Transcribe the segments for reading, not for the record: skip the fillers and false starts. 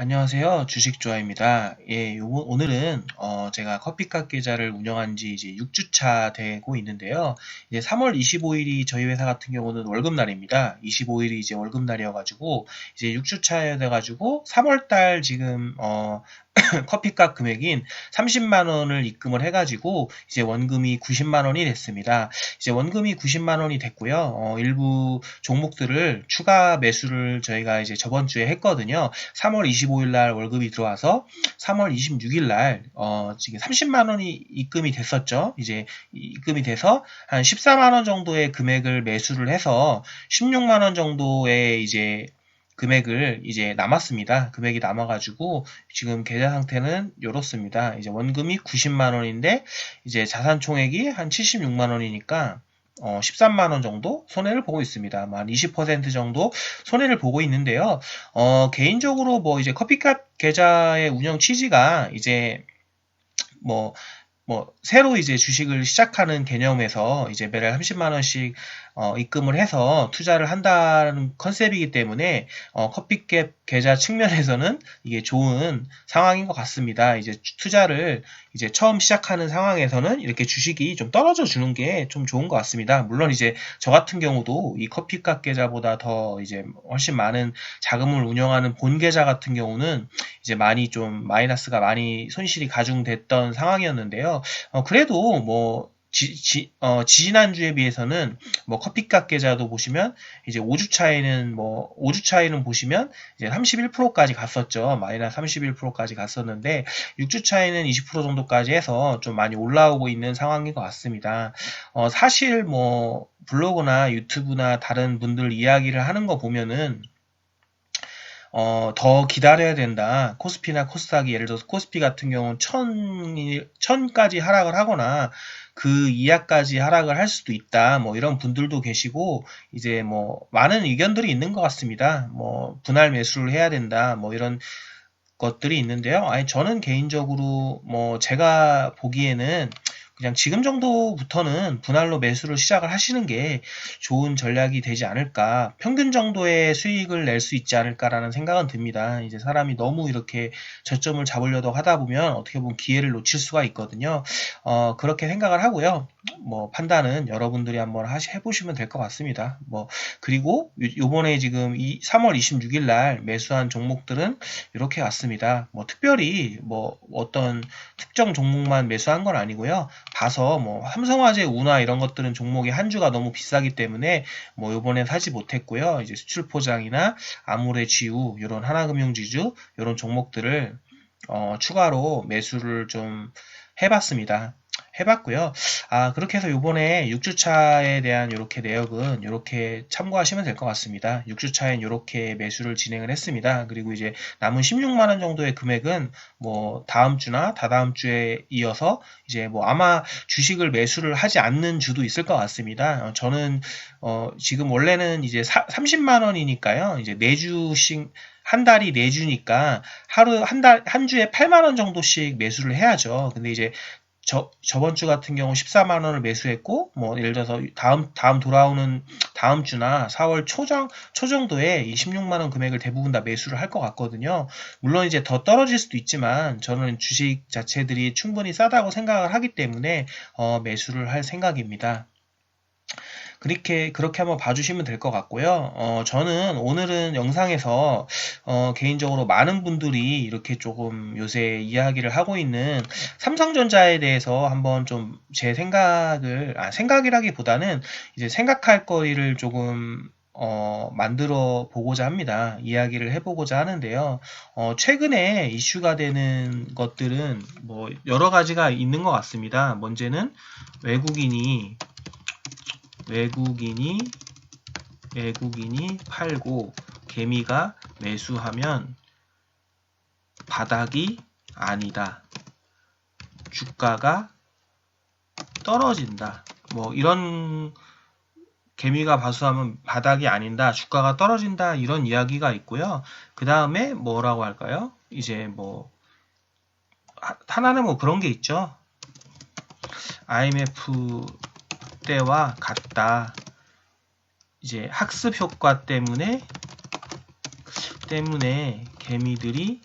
안녕하세요. 주식조아입니다. 오늘은 제가 커피값 계좌를 운영한 지 이제 6주차 되고 있는데요. 이제 3월 25일이 저희 회사 같은 경우는 월급날입니다. 25일이 이제 월급날이어가지고 이제 6주차 돼가지고 3월달 지금 커피값 금액인 30만 원을 입금을 해가지고 이제 원금이 90만 원이 됐습니다. 이제 원금이 90만 원이 됐고요. 일부 종목들을 추가 매수를 저희가 이제 저번 주에 했거든요. 3월 25일 날 월급이 들어와서 3월 26일 날 지금 30만 원이 입금이 됐었죠. 이제 입금이 돼서 한 14만 원 정도의 금액을 매수를 해서 16만 원 정도의 이제 금액을 이제 남았습니다. 금액이 남아가지고 지금 계좌 상태는 이렇습니다. 이제 원금이 90만 원인데 이제 자산 총액이 한 76만 원이니까 13만 원 정도 손해를 보고 있습니다. 한 20% 정도 손해를 보고 있는데요. 개인적으로 뭐 이제 커피값 계좌의 운영 취지가 이제 뭐 새로 이제 주식을 시작하는 개념에서 이제 매달 30만 원씩 입금을 해서 투자를 한다는 컨셉이기 때문에 커피캡 계좌 측면에서는 이게 좋은 상황인 것 같습니다. 이제 투자를 이제 처음 시작하는 상황에서는 이렇게 주식이 좀 떨어져 주는 게 좀 좋은 것 같습니다. 물론 이제 저 같은 경우도 이 커피값 계좌보다 더 이제 훨씬 많은 자금을 운영하는 본 계좌 같은 경우는 이제 많이 좀 마이너스가 많이 손실이 가중됐던 상황이었는데요. 그래도 뭐 지난주에 비해서는 뭐 커피값 계좌도 보시면 이제 5주 차이는 보시면 이제 31%까지 갔었죠. 마이너스 31%까지 갔었는데 6주 차이는 20% 정도까지 해서 좀 많이 올라오고 있는 상황인 것 같습니다. 사실 뭐 블로그나 유튜브나 다른 분들 이야기를 하는 거 보면은 더 기다려야 된다. 코스피나 코스닥이 예를 들어서 코스피 같은 경우는 1000까지 하락을 하거나 그 이하까지 하락을 할 수도 있다. 뭐 이런 분들도 계시고 이제 뭐 많은 의견들이 있는 것 같습니다. 뭐 분할 매수를 해야 된다. 뭐 이런 것들이 있는데요. 아니 저는 개인적으로 뭐 제가 보기에는 그냥 지금 정도부터는 분할로 매수를 시작을 하시는 게 좋은 전략이 되지 않을까. 평균 정도의 수익을 낼 수 있지 않을까라는 생각은 듭니다. 이제 사람이 너무 이렇게 저점을 잡으려고 하다 보면 어떻게 보면 기회를 놓칠 수가 있거든요. 그렇게 생각을 하고요. 뭐 판단은 여러분들이 한번 해보시면 될 것 같습니다. 뭐 그리고 요번에 지금 3월 26일 날 매수한 종목들은 이렇게 왔습니다. 뭐 특별히 뭐 어떤 특정 종목만 매수한 건 아니고요. 봐서 뭐 삼성화재, 운하 이런 것들은 종목이 한 주가 너무 비싸기 때문에 뭐 요번에 사지 못했고요. 이제 수출포장이나 아무래지우 이런 하나금융지주 이런 종목들을 추가로 매수를 좀 해봤습니다. 해봤고요. 그렇게 해서 요번에 6주차에 대한 이렇게 내역은 이렇게 참고하시면 될 것 같습니다. 6주차엔 이렇게 매수를 진행을 했습니다. 그리고 이제 남은 16만원 정도의 금액은 뭐 다음 주나 다다음 주에 이어서 이제 뭐 아마 주식을 매수를 하지 않는 주도 있을 것 같습니다. 저는 지금 원래는 이제 30만원이니까요. 이제 4주씩 한 달이 4주니까 하루 한 주에 8만 원 정도씩 매수를 해야죠. 근데 이제 저번 주 같은 경우 14만 원을 매수했고, 뭐, 예를 들어서 다음 돌아오는 다음 주나 4월 초 정도에 이 16만 원 금액을 대부분 다 매수를 할 것 같거든요. 물론 이제 더 떨어질 수도 있지만, 저는 주식 자체들이 충분히 싸다고 생각을 하기 때문에, 매수를 할 생각입니다. 그렇게 한번 봐주시면 될 것 같고요. 저는 오늘은 영상에서, 개인적으로 많은 분들이 이렇게 조금 요새 이야기를 하고 있는 삼성전자에 대해서 한번 좀 제 생각이라기보다는 이제 생각할 거리를 조금, 만들어 보고자 합니다. 이야기를 해보고자 하는데요. 최근에 이슈가 되는 것들은 뭐 여러 가지가 있는 것 같습니다. 먼저는 외국인이 외국인이 팔고 개미가 매수하면 바닥이 아니다. 주가가 떨어진다. 뭐 이런 개미가 매수하면 바닥이 아니다. 주가가 떨어진다. 이런 이야기가 있고요. 그 다음에 뭐라고 할까요? 이제 뭐 하나는 뭐 그런 게 있죠. IMF 때와 같다. 이제 학습 효과 때문에 개미들이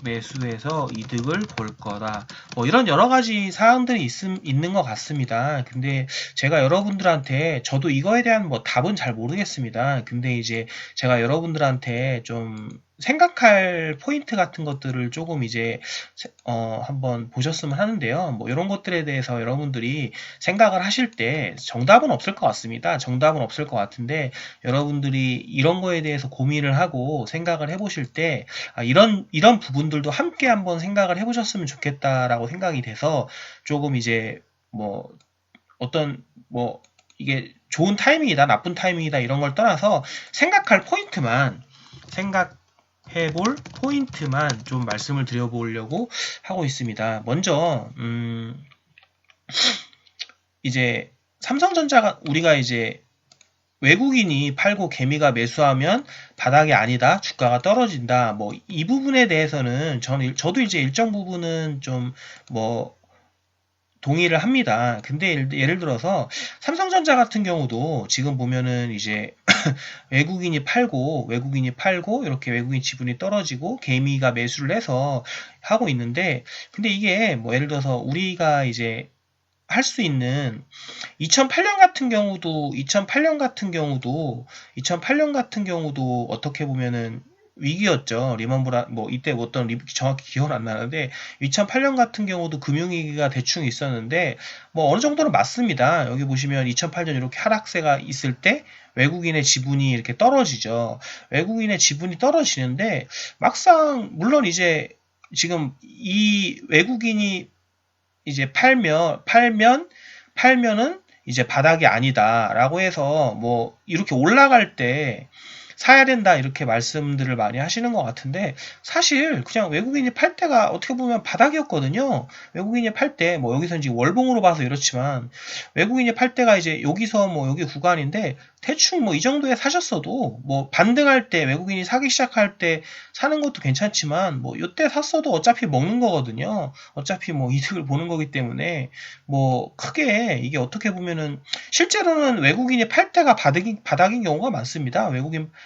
매수에서 이득을 볼 거다. 뭐 이런 여러 가지 사항들이 있는 것 같습니다. 근데 제가 여러분들한테, 저도 이거에 대한 뭐 답은 잘 모르겠습니다. 근데 이제 제가 여러분들한테 좀 생각할 포인트 같은 것들을 조금 이제 한번 보셨으면 하는데요. 뭐 이런 것들에 대해서 여러분들이 생각을 하실 때 정답은 없을 것 같습니다. 정답은 없을 것 같은데, 여러분들이 이런 거에 대해서 고민을 하고 생각을 해보실 때 이런 부분들도 함께 한번 생각을 해보셨으면 좋겠다라고 생각이 돼서, 조금 이제 뭐 어떤 뭐 이게 좋은 타이밍이다 나쁜 타이밍이다 이런 걸 떠나서 생각해볼 포인트만 좀 말씀을 드려보려고 하고 있습니다. 먼저 이제 삼성전자가, 우리가 이제 외국인이 팔고 개미가 매수하면 바닥이 아니다, 주가가 떨어진다. 뭐 이 부분에 대해서는 저도 이제 일정 부분은 좀 뭐 동의를 합니다. 근데 예를 들어서 삼성전자 같은 경우도 지금 보면은 이제 외국인이 팔고 이렇게 외국인 지분이 떨어지고 개미가 매수를 해서 하고 있는데, 근데 이게 뭐 예를 들어서 우리가 이제 할 수 있는 2008년 같은 경우도 어떻게 보면은 위기였죠. 뭐 이때 정확히 기억은 안 나는데, 2008년 같은 경우도 금융위기가 대충 있었는데 뭐 어느 정도는 맞습니다. 여기 보시면 2008년 이렇게 하락세가 있을 때 외국인의 지분이 이렇게 떨어지죠. 외국인의 지분이 떨어지는데, 막상 물론 이제 지금 이 외국인이 이제 팔면은 이제 바닥이 아니다라고 해서 뭐 이렇게 올라갈 때 사야 된다 이렇게 말씀들을 많이 하시는 것 같은데, 사실 그냥 외국인이 팔 때가 어떻게 보면 바닥이었거든요. 외국인이 팔 때 뭐 여기서 이제 월봉으로 봐서 이렇지만, 외국인이 팔 때가 이제 여기서 뭐 여기 구간인데, 대충 뭐 이 정도에 사셨어도 뭐 반등할 때, 외국인이 사기 시작할 때 사는 것도 괜찮지만, 뭐 이때 샀어도 어차피 먹는 거거든요. 어차피 뭐 이득을 보는 거기 때문에 뭐 크게 이게 어떻게 보면은, 실제로는 외국인이 팔 때가 바닥인 경우가 많습니다.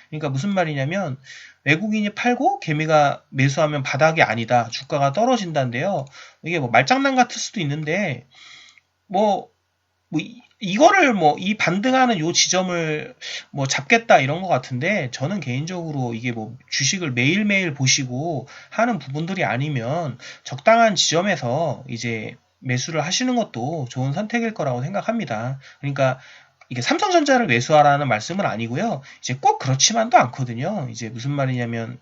그러니까 무슨 말이냐면, 외국인이 팔고 개미가 매수하면 바닥이 아니다, 주가가 떨어진다인데요. 이게 뭐 말장난 같을 수도 있는데, 뭐, 이거를 뭐 이 반등하는 요 지점을 뭐 잡겠다 이런 것 같은데, 저는 개인적으로 이게 뭐 주식을 매일매일 보시고 하는 부분들이 아니면 적당한 지점에서 이제 매수를 하시는 것도 좋은 선택일 거라고 생각합니다. 그러니까 이게 삼성전자를 매수하라는 말씀은 아니고요. 이제 꼭 그렇지만도 않거든요. 이제 무슨 말이냐면,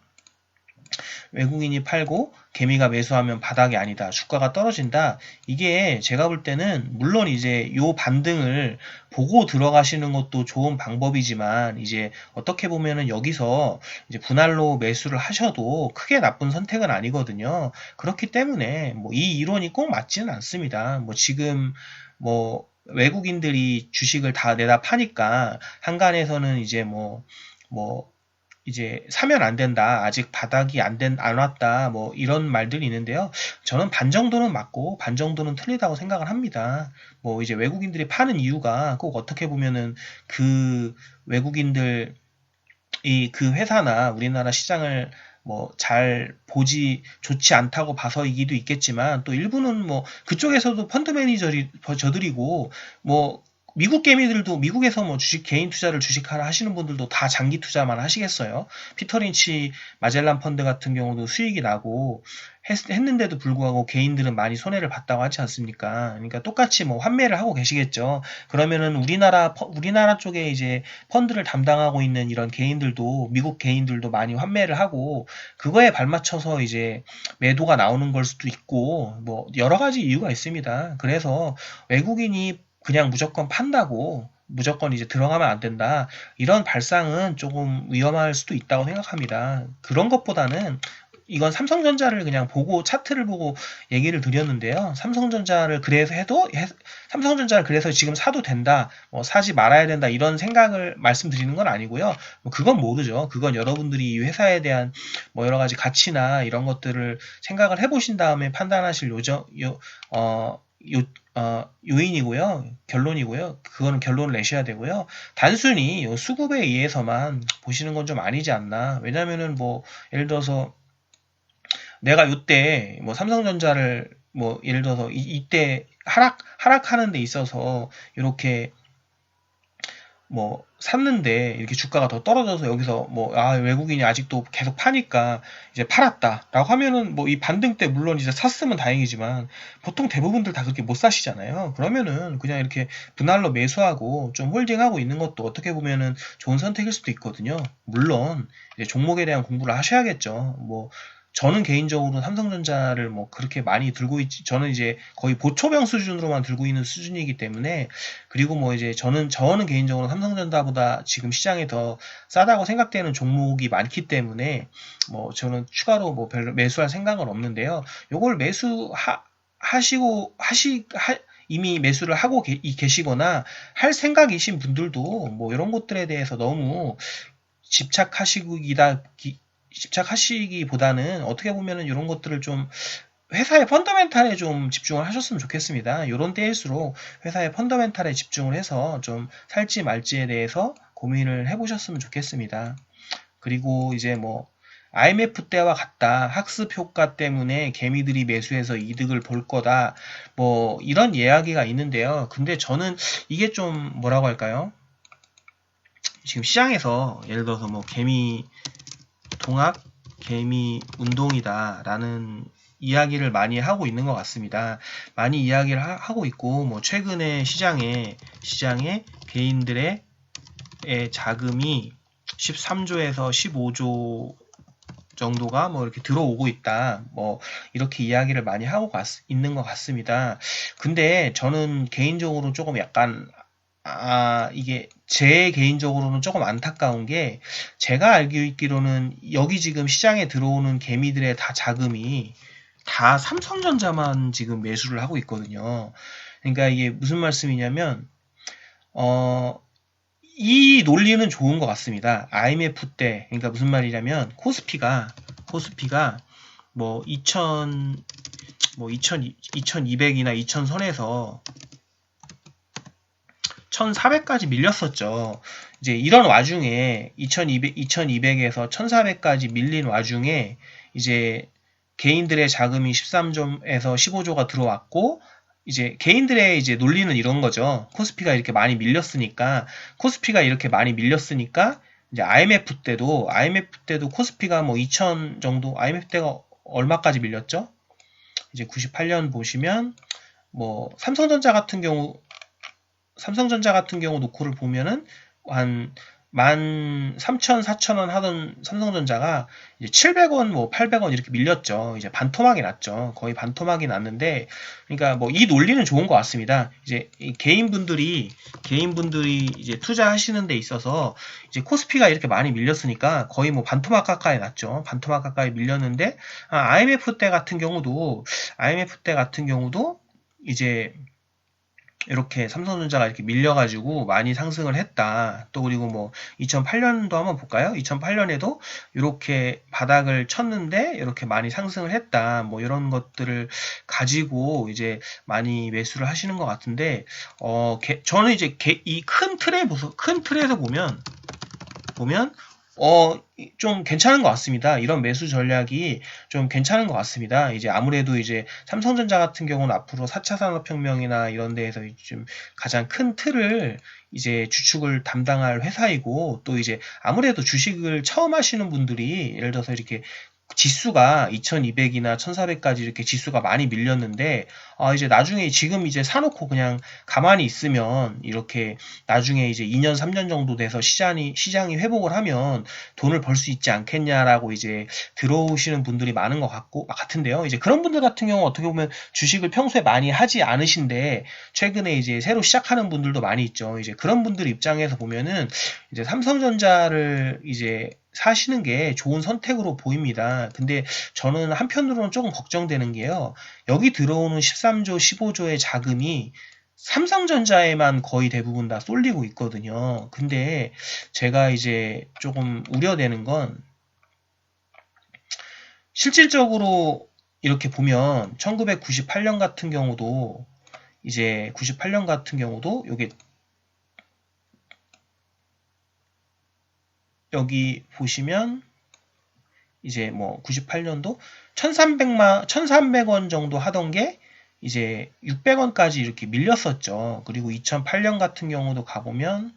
외국인이 팔고 개미가 매수하면 바닥이 아니다, 주가가 떨어진다. 이게 제가 볼 때는 물론 이제 요 반등을 보고 들어가시는 것도 좋은 방법이지만, 이제 어떻게 보면은 여기서 이제 분할로 매수를 하셔도 크게 나쁜 선택은 아니거든요. 그렇기 때문에 뭐 이 이론이 꼭 맞지는 않습니다. 뭐 지금 뭐 외국인들이 주식을 다 내다 파니까 한간에서는 이제 뭐 이제 사면 안 된다, 아직 바닥이 안 왔다, 뭐 이런 말들이 있는데요. 저는 반 정도는 맞고 반 정도는 틀리다고 생각을 합니다. 뭐 이제 외국인들이 파는 이유가 꼭 어떻게 보면은, 그 외국인들 그 회사나 우리나라 시장을 뭐 잘 보지 좋지 않다고 봐서이기도 있겠지만, 또 일부는 뭐 그쪽에서도 펀드 매니저들이고, 뭐 미국에서 뭐 개인 투자를 주식하라 하시는 분들도 다 장기 투자만 하시겠어요? 피터 린치 마젤란 펀드 같은 경우도 수익이 나고 했는데도 불구하고 개인들은 많이 손해를 봤다고 하지 않습니까? 그러니까 똑같이 뭐 환매를 하고 계시겠죠. 그러면은 우리나라 쪽에 이제 펀드를 담당하고 있는 이런 개인들도, 미국 개인들도 많이 환매를 하고, 그거에 발맞춰서 이제 매도가 나오는 걸 수도 있고, 뭐 여러 가지 이유가 있습니다. 그래서 외국인이 그냥 무조건 판다고 무조건 이제 들어가면 안 된다, 이런 발상은 조금 위험할 수도 있다고 생각합니다. 그런 것보다는, 이건 삼성전자를 그냥 보고 차트를 보고 얘기를 드렸는데요. 삼성전자를 그래서 지금 사도 된다, 뭐 사지 말아야 된다 이런 생각을 말씀드리는 건 아니고요. 뭐 그건 모르죠. 그건 여러분들이 이 회사에 대한 뭐 여러 가지 가치나 이런 것들을 생각을 해보신 다음에 판단하실 요, 요인이고요. 결론이고요. 그거는 결론을 내셔야 되고요. 단순히 요 수급에 의해서만 보시는 건 좀 아니지 않나. 왜냐면은 뭐, 예를 들어서 내가 요때 뭐 삼성전자를 뭐 예를 들어서 이때 하락하는 데 있어서 이렇게 뭐 샀는데 이렇게 주가가 더 떨어져서 여기서 뭐 외국인이 아직도 계속 파니까 이제 팔았다라고 하면은 뭐 이 반등 때 물론 이제 샀으면 다행이지만 보통 대부분들 다 그렇게 못 사시잖아요. 그러면은 그냥 이렇게 분할로 매수하고 좀 홀딩하고 있는 것도 어떻게 보면은 좋은 선택일 수도 있거든요. 물론 이제 종목에 대한 공부를 하셔야겠죠. 뭐 저는 개인적으로 삼성전자를 뭐 그렇게 많이 들고 있지, 저는 이제 거의 보초병 수준으로만 들고 있는 수준이기 때문에, 그리고 뭐 이제 저는 개인적으로 삼성전자보다 지금 시장에 더 싸다고 생각되는 종목이 많기 때문에, 뭐 저는 추가로 뭐 별로 매수할 생각은 없는데요. 요걸 이미 매수를 하고 계시거나 할 생각이신 분들도 뭐 이런 것들에 대해서 너무 집착하시기다, 집착하시기보다는 어떻게 보면은 이런 것들을 좀 회사의 펀더멘탈에 좀 집중을 하셨으면 좋겠습니다. 이런 때일수록 회사의 펀더멘탈에 집중을 해서 좀 살지 말지에 대해서 고민을 해보셨으면 좋겠습니다. 그리고 이제 뭐 IMF 때와 같다. 학습 효과 때문에 개미들이 매수해서 이득을 볼 거다. 뭐 이런 이야기가 있는데요. 근데 저는 이게 좀 뭐라고 할까요? 지금 시장에서 예를 들어서 뭐 동학 개미 운동이다라는 이야기를 많이 하고 있는 것 같습니다. 많이 이야기를 하고 있고, 뭐 최근에 시장에 개인들의 자금이 13조에서 15조 정도가 뭐 이렇게 들어오고 있다. 뭐 이렇게 이야기를 많이 하고 있는 것 같습니다. 근데 저는 개인적으로 조금 약간 이게 제 개인적으로는 조금 안타까운 게, 제가 알고 있기로는 여기 지금 시장에 들어오는 개미들의 다 자금이 다 삼성전자만 지금 매수를 하고 있거든요. 그러니까 이게 무슨 말씀이냐면, 어, 이 논리는 좋은 것 같습니다. IMF 때, 그러니까 무슨 말이냐면, 코스피가 뭐 2200이나 2000선에서 1400까지 밀렸었죠. 이제 이런 와중에 2200에서 1400까지 밀린 와중에 이제 개인들의 자금이 13조에서 15조가 들어왔고, 이제 개인들의 이제 논리는 이런 거죠. 코스피가 이렇게 많이 밀렸으니까 이제 IMF 때도 코스피가 뭐 2000 정도, IMF 때가 얼마까지 밀렸죠? 이제 98년 보시면 뭐 삼성전자 같은 경우 놓고를 보면은 한 13,000, 4,000원 하던 삼성전자가 이제 700원, 뭐 800원 이렇게 밀렸죠. 이제 반토막이 났죠. 거의 반토막이 났는데, 그러니까 뭐 이 논리는 좋은 것 같습니다. 이제 개인분들이 이제 투자하시는 데 있어서 이제 코스피가 이렇게 많이 밀렸으니까 거의 뭐 반토막 가까이 났죠. 반토막 가까이 밀렸는데, IMF 때 같은 경우도 이제 이렇게 삼성전자가 이렇게 밀려가지고 많이 상승을 했다. 또 그리고 뭐 2008년도 한번 볼까요? 2008년에도 이렇게 바닥을 쳤는데 이렇게 많이 상승을 했다. 뭐 이런 것들을 가지고 이제 많이 매수를 하시는 것 같은데, 저는 이제 이 큰 틀에서 보면 좀 괜찮은 것 같습니다. 이런 매수 전략이 좀 괜찮은 것 같습니다. 이제 아무래도 이제 삼성전자 같은 경우는 앞으로 4차 산업혁명이나 이런 데에서 좀 가장 큰 틀을 이제 주축을 담당할 회사이고, 또 이제 아무래도 주식을 처음 하시는 분들이 예를 들어서 이렇게 지수가 2200이나 1400까지 이렇게 지수가 많이 밀렸는데, 이제 나중에 지금 이제 사놓고 그냥 가만히 있으면 이렇게 나중에 이제 2년, 3년 정도 돼서 시장이 회복을 하면 돈을 벌 수 있지 않겠냐라고 이제 들어오시는 분들이 많은 것 같은데요. 이제 그런 분들 같은 경우 어떻게 보면 주식을 평소에 많이 하지 않으신데 최근에 이제 새로 시작하는 분들도 많이 있죠. 이제 그런 분들 입장에서 보면은 이제 삼성전자를 이제 사시는 게 좋은 선택으로 보입니다. 근데 저는 한편으로는 조금 걱정되는 게요. 여기 들어오는 13조, 15조의 자금이 삼성전자에만 거의 대부분 다 쏠리고 있거든요. 근데 제가 이제 조금 우려되는 건, 실질적으로 이렇게 보면 1998년 같은 경우도 이제 98년 같은 경우도 요게 여기 보시면 이제 뭐 98년도 1300원 정도 하던 게 이제 600원까지 이렇게 밀렸었죠. 그리고 2008년 같은 경우도 가보면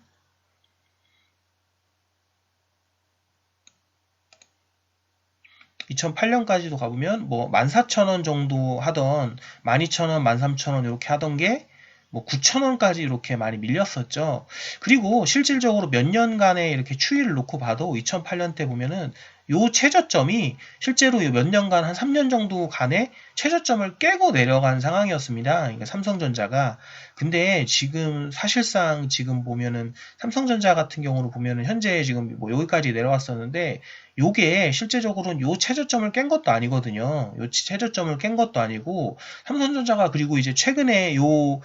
2008년까지도 가보면 뭐 14,000원 정도 하던 12,000원, 13,000원 이렇게 하던 게 뭐 9,000원까지 이렇게 많이 밀렸었죠. 그리고 실질적으로 몇 년간의 이렇게 추이를 놓고 봐도 2008년 때 보면은 요 최저점이 실제로 몇 년간 한 3년 정도 간의 최저점을 깨고 내려간 상황이었습니다. 그러니까 삼성전자가. 근데 지금 사실상 지금 보면은 삼성전자 같은 경우로 보면은 현재 지금 뭐 여기까지 내려왔었는데 요게 실제적으로는 요 최저점을 깬 것도 아니거든요. 요 최저점을 깬 것도 아니고 삼성전자가 그리고 이제 최근에 요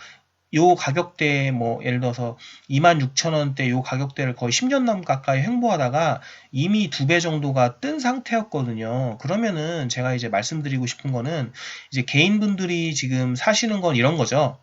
가격대 뭐 예를 들어서 26,000원대 요 가격대를 거의 10년 남 가까이 횡보하다가 이미 2배 정도가 뜬 상태였거든요. 그러면은 제가 이제 말씀드리고 싶은 거는 이제 개인분들이 지금 사시는 건 이런 거죠.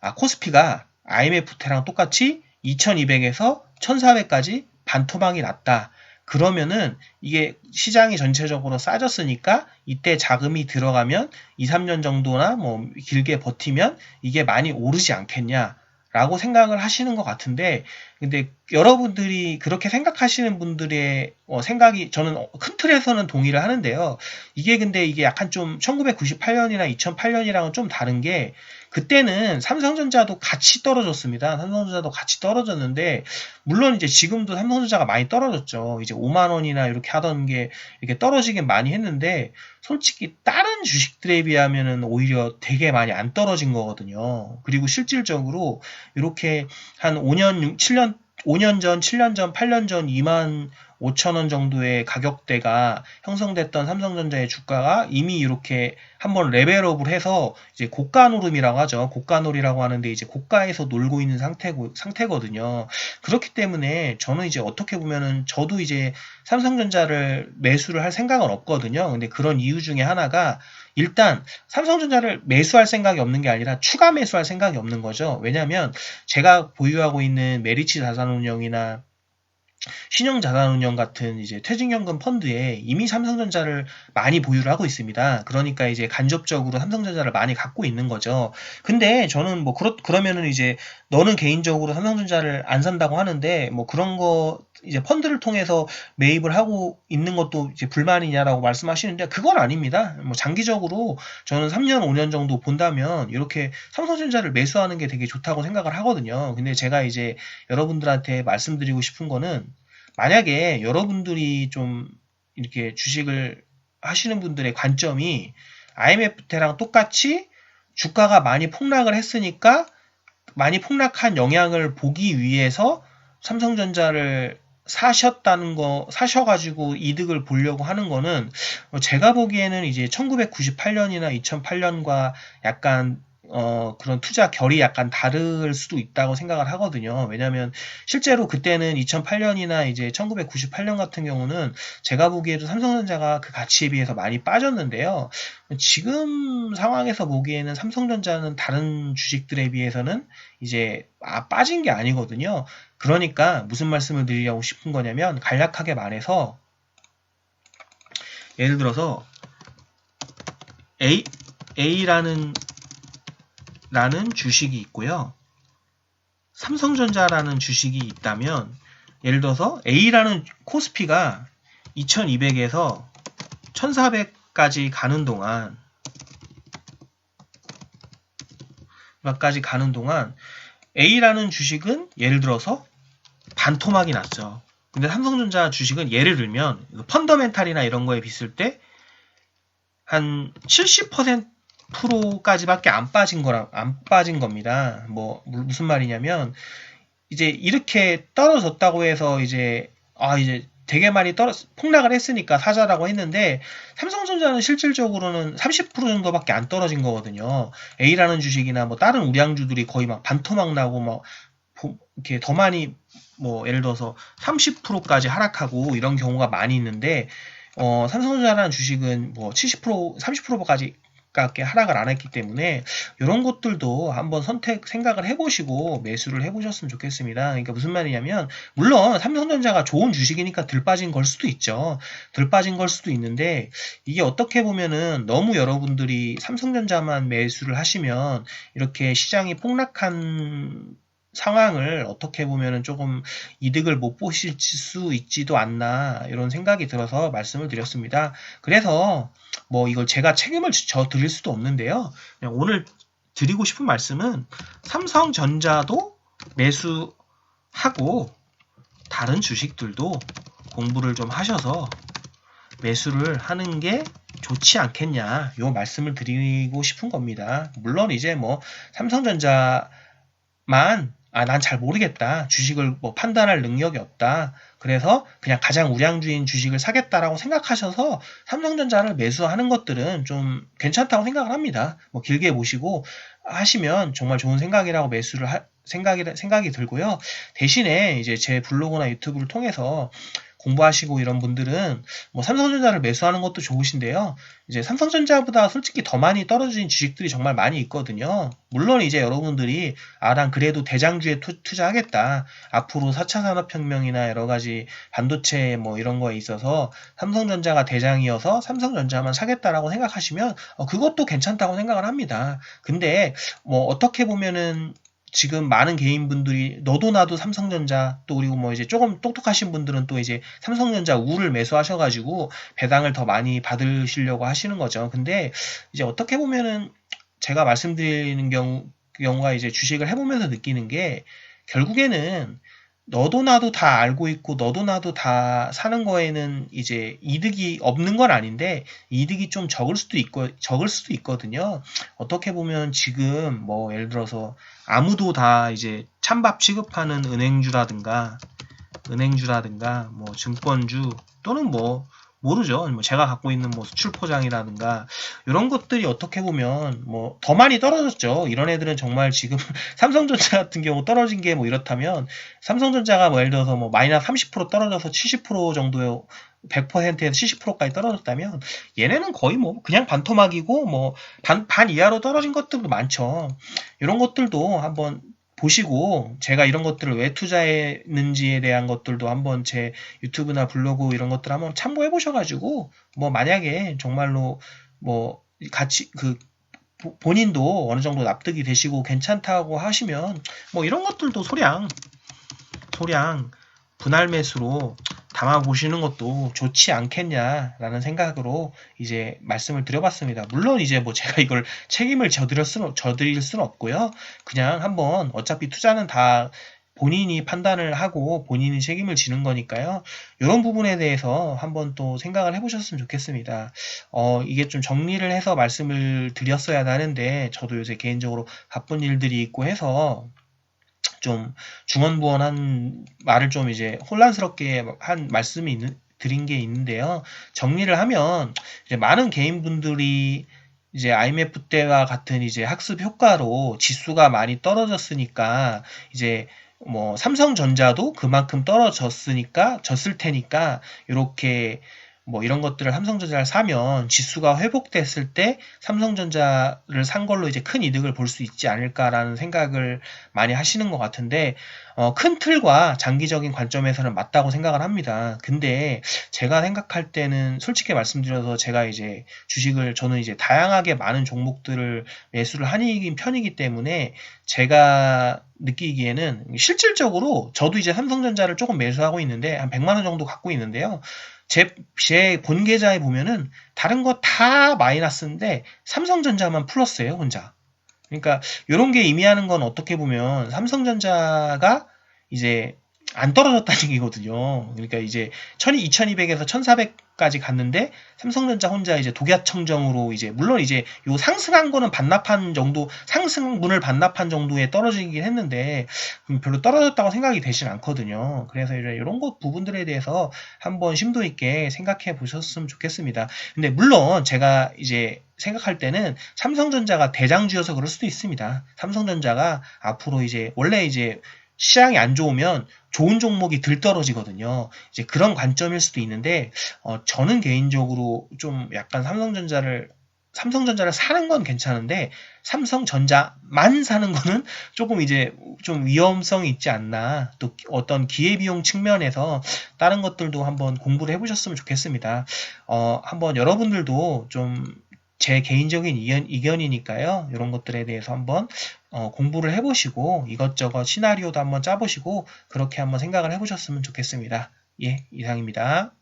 아, 코스피가 IMF 때랑 똑같이 2200에서 1400까지 반토막이 났다. 그러면은 이게 시장이 전체적으로 싸졌으니까 이때 자금이 들어가면 2, 3년 정도나 뭐 길게 버티면 이게 많이 오르지 않겠냐 라고 생각을 하시는 것 같은데 근데 여러분들이 그렇게 생각하시는 분들의 생각이 저는 큰 틀에서는 동의를 하는데요. 이게 근데 이게 약간 좀 1998년이나 2008년이랑은 좀 다른 게 그때는 삼성전자도 같이 떨어졌습니다. 삼성전자도 같이 떨어졌는데 물론 이제 지금도 삼성전자가 많이 떨어졌죠. 이제 5만 원이나 이렇게 하던 게 이렇게 떨어지긴 많이 했는데 솔직히 다른 주식들에 비하면은 오히려 되게 많이 안 떨어진 거거든요. 그리고 실질적으로 이렇게 한 5년, 7년, 5년 전, 7년 전, 8년 전 2만 5천 원 정도의 가격대가 형성됐던 삼성전자의 주가가 이미 이렇게 한번 레벨업을 해서 이제 고가 노름이라고 하죠. 고가 놀이라고 하는데 이제 고가에서 놀고 있는 상태거든요. 그렇기 때문에 저는 이제 어떻게 보면은 저도 이제 삼성전자를 매수를 할 생각은 없거든요. 근데 그런 이유 중에 하나가 일단 삼성전자를 매수할 생각이 없는 게 아니라 추가 매수할 생각이 없는 거죠. 왜냐하면 제가 보유하고 있는 메리츠 자산운용이나 신용자산운용 같은 이제 퇴직연금 펀드에 이미 삼성전자를 많이 보유를 하고 있습니다. 그러니까 이제 간접적으로 삼성전자를 많이 갖고 있는 거죠. 근데 저는 뭐 그러면은 이제 너는 개인적으로 삼성전자를 안 산다고 하는데 뭐 그런 거 이제 펀드를 통해서 매입을 하고 있는 것도 이제 불만이냐라고 말씀하시는데 그건 아닙니다. 뭐 장기적으로 저는 3년, 5년 정도 본다면 이렇게 삼성전자를 매수하는 게 되게 좋다고 생각을 하거든요. 근데 제가 이제 여러분들한테 말씀드리고 싶은 거는 만약에 여러분들이 좀 이렇게 주식을 하시는 분들의 관점이 IMF 때랑 똑같이 주가가 많이 폭락을 했으니까 많이 폭락한 영향을 보기 위해서 삼성전자를 사셔가지고 이득을 보려고 하는 거는 제가 보기에는 이제 1998년이나 2008년과 약간 그런 투자 결이 약간 다를 수도 있다고 생각을 하거든요. 왜냐하면 실제로 그때는 2008년이나 이제 1998년 같은 경우는 제가 보기에도 삼성전자가 그 가치에 비해서 많이 빠졌는데요. 지금 상황에서 보기에는 삼성전자는 다른 주식들에 비해서는 이제 빠진 게 아니거든요. 그러니까 무슨 말씀을 드리려고 싶은 거냐면 간략하게 말해서 예를 들어서 A라는 주식이 있고요. 삼성전자라는 주식이 있다면 예를 들어서 A라는 코스피가 2200에서 1400까지 가는 동안 A라는 주식은 예를 들어서 반토막이 났죠. 근데 삼성전자 주식은 예를 들면 펀더멘탈이나 이런 거에 비쓸 때 한 70%까지밖에 안 빠진 겁니다. 뭐 무슨 말이냐면 이제 이렇게 떨어졌다고 해서 이제 되게 많이 폭락을 했으니까 사자라고 했는데 삼성전자는 실질적으로는 30% 정도밖에 안 떨어진 거거든요. A라는 주식이나 뭐 다른 우량주들이 거의 막 반토막 나고 막 이렇게 더 많이 뭐 예를 들어서 30%까지 하락하고 이런 경우가 많이 있는데 삼성전자라는 주식은 뭐 70%, 30%까지 가깝게 하락을 안 했기 때문에 이런 것들도 한번 생각을 해보시고 매수를 해보셨으면 좋겠습니다. 그러니까 무슨 말이냐면 물론 삼성전자가 좋은 주식이니까 들 빠진 걸 수도 있죠. 들 빠진 걸 수도 있는데 이게 어떻게 보면은 너무 여러분들이 삼성전자만 매수를 하시면 이렇게 시장이 폭락한 상황을 어떻게 보면은 조금 이득을 못 보실 수 있지도 않나 이런 생각이 들어서 말씀을 드렸습니다. 그래서 뭐 이걸 제가 책임을 져 드릴 수도 없는데요. 그냥 오늘 드리고 싶은 말씀은 삼성전자도 매수하고 다른 주식들도 공부를 좀 하셔서 매수를 하는 게 좋지 않겠냐 요 말씀을 드리고 싶은 겁니다. 물론 이제 뭐 삼성전자만 난 잘 모르겠다. 주식을 뭐 판단할 능력이 없다. 그래서 그냥 가장 우량주인 주식을 사겠다라고 생각하셔서 삼성전자를 매수하는 것들은 좀 괜찮다고 생각을 합니다. 뭐 길게 보시고 하시면 정말 좋은 생각이라고 생각이 들고요. 대신에 이제 제 블로그나 유튜브를 통해서 공부하시고 이런 분들은 뭐 삼성전자를 매수하는 것도 좋으신데요. 이제 삼성전자보다 솔직히 더 많이 떨어진 주식들이 정말 많이 있거든요. 물론 이제 여러분들이 난 그래도 대장주에 투자하겠다. 앞으로 4차 산업혁명이나 여러 가지 반도체 뭐 이런 거에 있어서 삼성전자가 대장이어서 삼성전자만 사겠다라고 생각하시면 그것도 괜찮다고 생각을 합니다. 근데 뭐 어떻게 보면은 지금 많은 개인분들이 너도 나도 삼성전자 또 그리고 뭐 이제 조금 똑똑하신 분들은 또 이제 삼성전자 우를 매수하셔가지고 배당을 더 많이 받으시려고 하시는 거죠. 근데 이제 어떻게 보면은 제가 말씀드리는 경우가 이제 주식을 해보면서 느끼는 게 결국에는 너도 나도 다 알고 있고 너도 나도 다 사는 거에는 이제 이득이 없는 건 아닌데 이득이 좀 적을 수도 있거든요. 어떻게 보면 지금 뭐 예를 들어서 아무도 다 이제 찬밥 취급하는 은행주라든가 뭐 증권주 또는 뭐 모르죠. 뭐 제가 갖고 있는 뭐 수출 포장이라든가 이런 것들이 어떻게 보면 뭐 더 많이 떨어졌죠. 이런 애들은 정말 지금 삼성전자 같은 경우 떨어진 게 뭐 이렇다면 삼성전자가 뭐 예를 들어서 뭐 마이너스 30% 떨어져서 70% 정도의 100%에서 70%까지 떨어졌다면 얘네는 거의 뭐 그냥 반토막이고 뭐 반 이하로 떨어진 것들도 많죠. 이런 것들도 한번 보시고 제가 이런 것들을 왜 투자했는지에 대한 것들도 한번 제 유튜브나 블로그 이런 것들 한번 참고해 보셔가지고 뭐 만약에 정말로 뭐 같이 본인도 어느 정도 납득이 되시고 괜찮다고 하시면 뭐 이런 것들도 소량 분할 매수로 담아 보시는 것도 좋지 않겠냐라는 생각으로 이제 말씀을 드려봤습니다. 물론 이제 뭐 제가 이걸 책임을 져드릴 수는 없고요. 그냥 한번 어차피 투자는 다 본인이 판단을 하고 본인이 책임을 지는 거니까요. 이런 부분에 대해서 한번 또 생각을 해보셨으면 좋겠습니다. 이게 좀 정리를 해서 말씀을 드렸어야 하는데 저도 요새 개인적으로 바쁜 일들이 있고 해서 좀 중언부언한 말을 좀 이제 혼란스럽게 한 말씀이 드린 게 있는데요. 정리를 하면 이제 많은 개인분들이 이제 IMF 때와 같은 이제 학습 효과로 지수가 많이 떨어졌으니까 이제 뭐 삼성전자도 그만큼 졌을 테니까 이렇게 뭐 이런 것들을 삼성전자를 사면 지수가 회복됐을 때 삼성전자를 산 걸로 이제 큰 이득을 볼 수 있지 않을까라는 생각을 많이 하시는 것 같은데 큰 틀과 장기적인 관점에서는 맞다고 생각을 합니다. 근데 제가 생각할 때는 솔직히 말씀드려서 제가 이제 저는 이제 다양하게 많은 종목들을 매수를 하는 편이기 때문에 제가 느끼기에는 실질적으로 저도 이제 삼성전자를 조금 매수하고 있는데 한 100만 원 정도 갖고 있는데요. 제 본 계좌에 보면은 다른 거 다 마이너스인데 삼성전자만 플러스예요, 혼자. 그러니까 이런 게 의미하는 건 어떻게 보면 삼성전자가 이제 안 떨어졌다는 얘기거든요. 그러니까 이제 2200에서 1400까지 갔는데 삼성전자 혼자 이제 독야청정으로 이제 물론 이제 요 상승한 거는 상승분을 반납한 정도에 떨어지긴 했는데 별로 떨어졌다고 생각이 되진 않거든요. 그래서 이런 것 부분들에 대해서 한번 심도 있게 생각해 보셨으면 좋겠습니다. 근데 물론 제가 이제 생각할 때는 삼성전자가 대장주여서 그럴 수도 있습니다. 삼성전자가 앞으로 이제 원래 이제 시장이 안 좋으면 좋은 종목이 들 떨어지거든요. 이제 그런 관점일 수도 있는데 저는 개인적으로 좀 약간 삼성전자를 삼성전자를 사는 건 괜찮은데 삼성전자만 사는 거는 조금 이제 좀 위험성이 있지 않나. 또 어떤 기회비용 측면에서 다른 것들도 한번 공부를 해보셨으면 좋겠습니다. 한번 여러분들도 좀 제 개인적인 의견이니까요. 이런 것들에 대해서 한번 공부를 해보시고 이것저것 시나리오도 한번 짜보시고 그렇게 한번 생각을 해보셨으면 좋겠습니다. 예, 이상입니다.